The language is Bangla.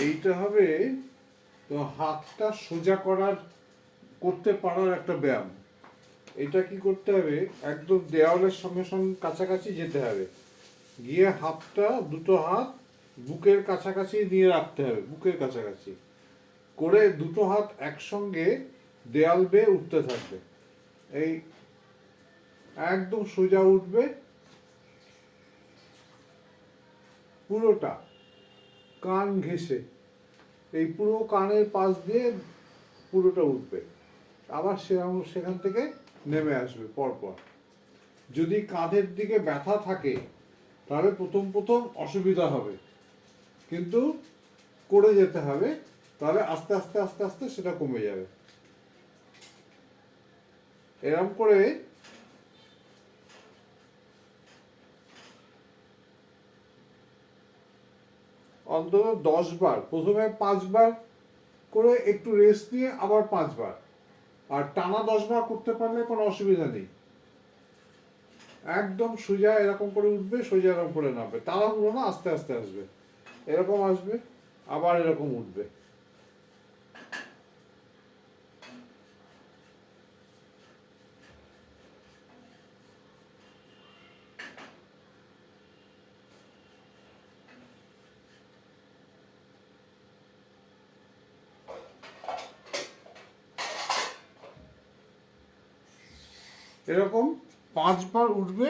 এইটা হবে তো হাতটা সোজা করতে পারার একটা ব্যায়াম। এটা কি করতে হবে, একদম দেওয়ালের সঙ্গে সঙ্গে কাছাকাছি যেতে হবে, গিয়ে দুটো হাত বুকের কাছাকাছি নিয়ে রাখতে হবে, বুকের কাছাকাছি করে দুটো হাত একসঙ্গে দেয়াল বেয়ে উঠতে থাকবে। এই একদম সোজা উঠবে পুরোটা, কান ঘেঁষে, এই পুরো কানের পাশ দিয়ে পুরোটা উঠবে, আবার সেখান থেকে নেমে আসবে পরপর। যদি কাঁধের দিকে ব্যথা থাকে তাহলে প্রথম প্রথম অসুবিধা হবে, কিন্তু করে যেতে হবে, তাহলে আস্তে আস্তে আস্তে আস্তে সেটা কমে যাবে। এরকম করে অন্তত 10 বার, প্রথমে 5 বার করে একটু রেস্ট নিয়ে আবার 5 বার, আর টানা 10 বার করতে পারলে কোনো অসুবিধা নেই। একদম সোজা এরকম করে উঠবে, সোজা এরকম করে নামবে, তাড়াহুড়ো না, আস্তে আস্তে আসবে, এরকম আসবে, আবার এরকম উঠবে। এরকম 5 বার উঠবে।